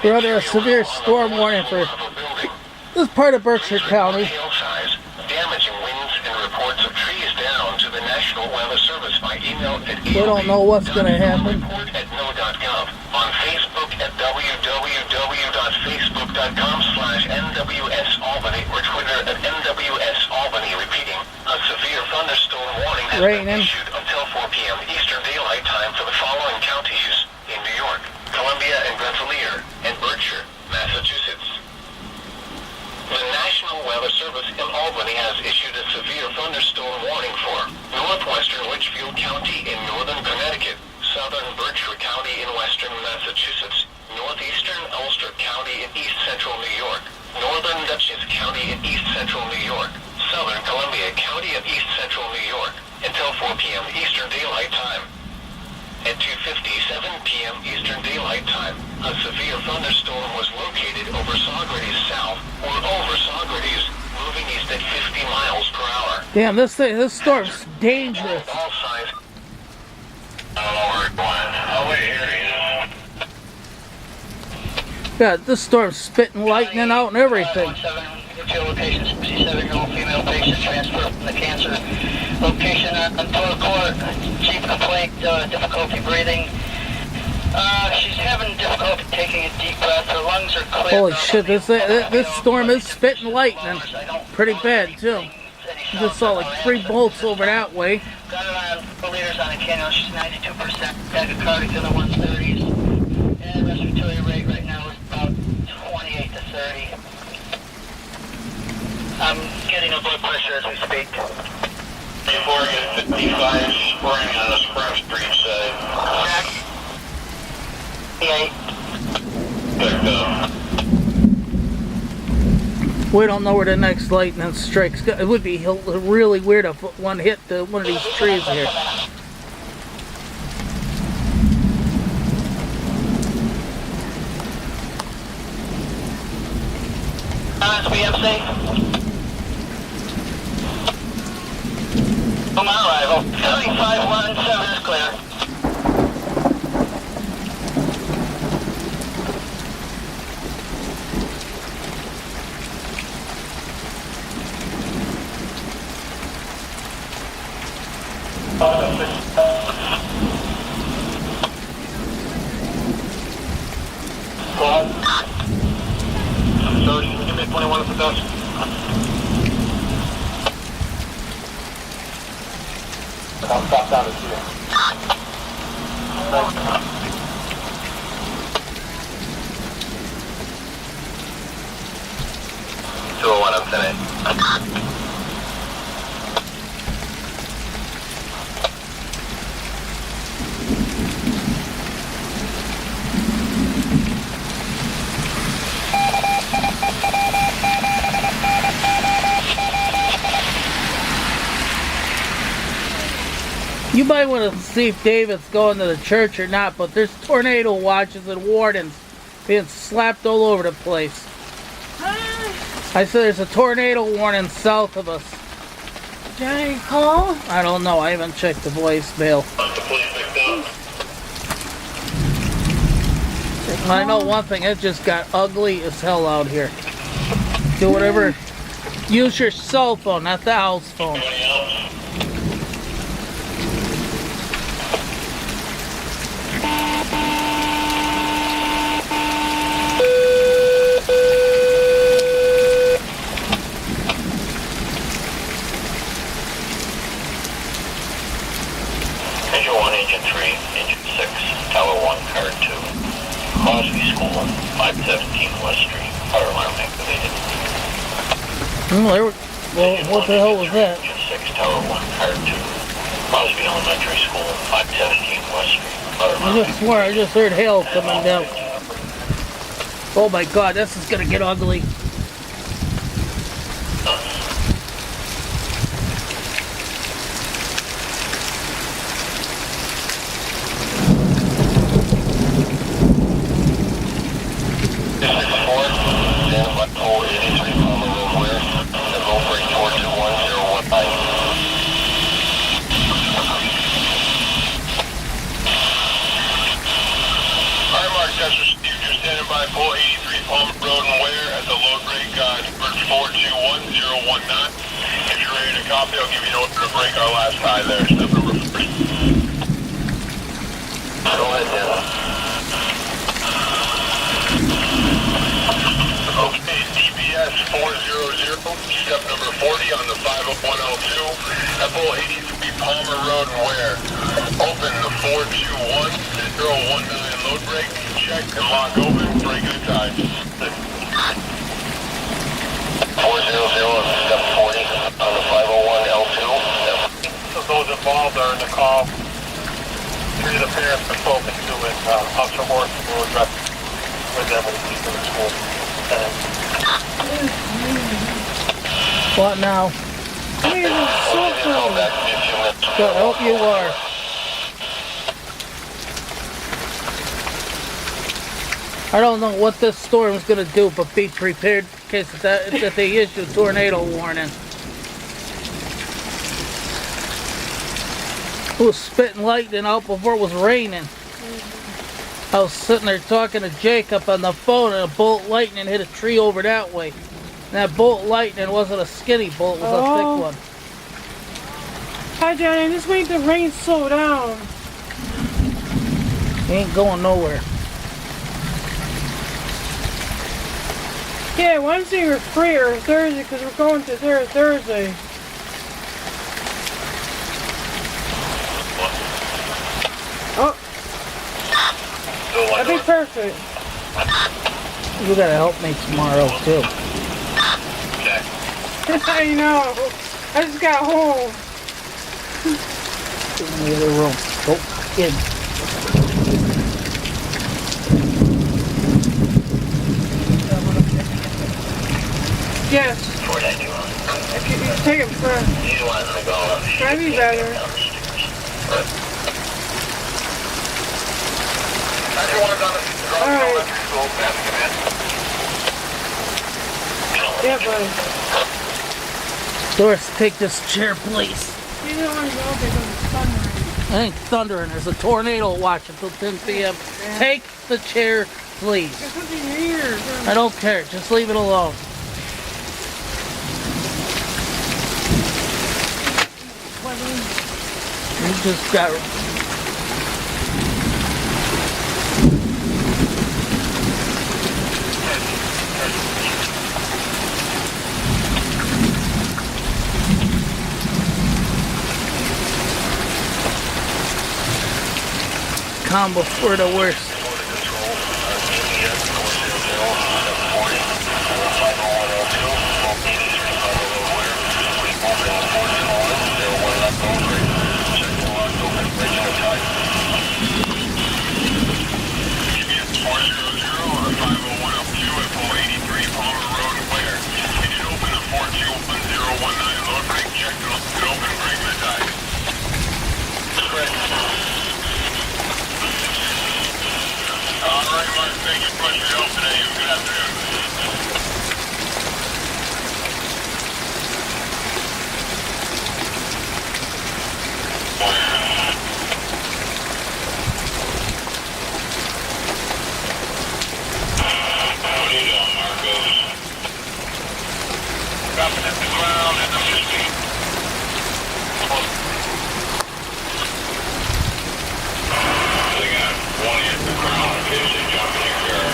We're under a severe storm warning for this part of Berkshire County. We don't know what's going to happen. On Facebook at www.facebook.com/NWSAlbany or Twitter at NWSAlbany. Repeating, a severe thunderstorm warning has been issued until 4 p.m. Eastern Daylight Time for the following counties in New York, Columbia and Rensselaer, and Berkshire, Massachusetts. The National Weather Service in Albany has issued a severe thunderstorm warning for northwestern Litchfield County in northern Connecticut, southern Berkshire County in western Massachusetts, northeastern Ulster County in east-central New York, northern Dutchess County in east-central New York, southern Columbia County in east-central New York, until 4 p.m. Eastern Daylight Time. At 2:57 p.m. Eastern Daylight Time, a severe thunderstorm was located over Saugerties South or over Saugerties, moving east at 50 miles per hour. Damn, this storm's dangerous. All signs. Yeah, this storm's spitting lightning out and everything. Location, 67-year-old female patient transferred from the cancer location on Total Court. Chief complaint, difficulty breathing. She's having difficulty taking a deep breath. Her lungs are clear. Holy shit, this storm is spitting lightning. Pretty bad, too. Just saw like 3 bolts over that way. Got her on 4 liters on a cannula. She's 92%. Tachycardic in the 130s. And respiratory rate right now is about 28 to 30. I'm getting a blood pressure as we speak. Before I get 55 spring on the Spring Street side. 58. Picked up. We don't know where the next lightning strikes. It would be really weird if one hit one of these trees here. SBMC. On my arrival, 3517 is clear. So, give me 21 at the dust. I'll stop down to 2. 201, I'm 10. You might want to see if David's going to the church or not, but there's tornado watches and wardens being slapped all over the place. I said there's a tornado warning south of us. Did any call? I don't know. I haven't checked the voicemail. I know one thing. It just got ugly as hell out here. Do whatever. Use your cell phone, not the house phone. Engine 1, Engine 3, Engine 6, Tower 1, Car 2, Crosby School, 517 West Street, fire alarm activated. Well, what the hell was that? Engine 6, Tower 1, Car 2, Crosby Elementary School, 517 West Street, fire alarm I just swear I just heard hail coming down. Oh my god, this is gonna get ugly. Bull 83 Palmer Road and Ware at the load break, number 421019. If you're ready to copy, I'll give you an order to break our last high there. Step number 3. Go ahead, Dan. Okay, DBS 400, step number 40 on the 50102 at Bull 83 Palmer Road and Ware. Open the 421-019 load break, check and lock open, break the tide. 400, step 40 on the 501L2. So those involved are in the call. Three of the parents are spoken to it. Officer Horse will address with them when he's in the school. What now? Here's a cell phone. Good, I hope you are. I don't know what this storm is going to do, but be prepared in case that they issue a tornado warning. It was spitting lightning out before it was raining. I was sitting there talking to Jacob on the phone, and a bolt lightning hit a tree over that way. And that bolt lightning wasn't a skinny bolt, it was a thick one. Hi, Johnny. I'm just waiting for the rain to slow down. He ain't going nowhere. Yeah, Wednesday we're free, or Thursday, because we're going to there Thursday. Oh, that'd be perfect. You gotta help me tomorrow too. I know. I just got home. Get in the other room. Go in. Yes. If you take it first. That'd be better. Alright. Yeah, buddy. Doris, take this chair, please. You don't want to go because it's thundering. I ain't thundering. There's a tornado watch until 10 p.m. Yeah. Take the chair, please. There's something here. I don't care. Just leave it alone. You just got... Calm before the worst. Thank you for your help today. Good afternoon. What are you doing, Marcos? Dropping at the ground at number 16. They got one at the ground in case they jump in your car.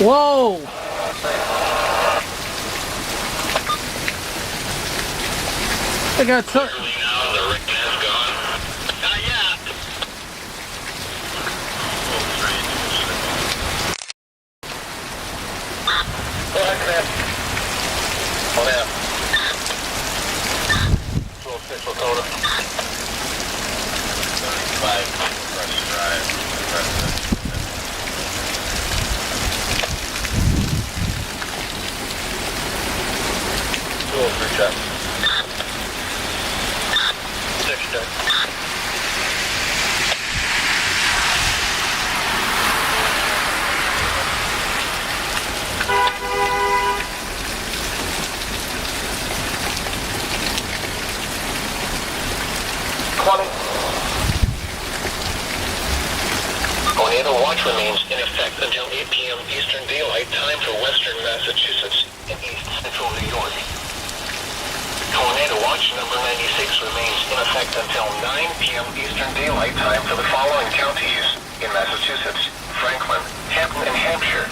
Whoa! I got some. Tornado watch remains in effect until 8 p.m. Eastern Daylight Time for western Massachusetts and east central New York. Tornado watch number 96 remains in effect until 9 p.m. Eastern Daylight Time for the following counties in Massachusetts: Franklin, Hampton, and Hampshire.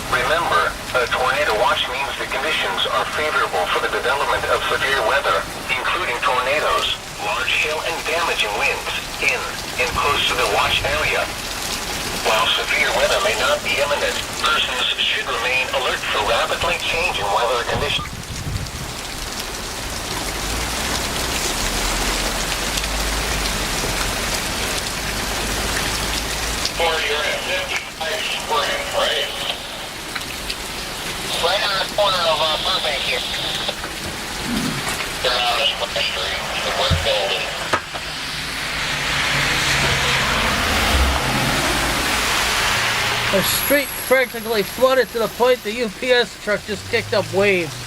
Remember, a tornado watch means the conditions are favorable for the development of severe weather, including tornadoes, large hail, and damaging winds in and close to the watch area. While severe weather may not be imminent, persons should remain alert for rapidly changing weather conditions. Or you're at 55 Spring, right? Right on the corner of Burbank here. They're on this street, the brick building. The street practically flooded to the point the UPS truck just kicked up waves.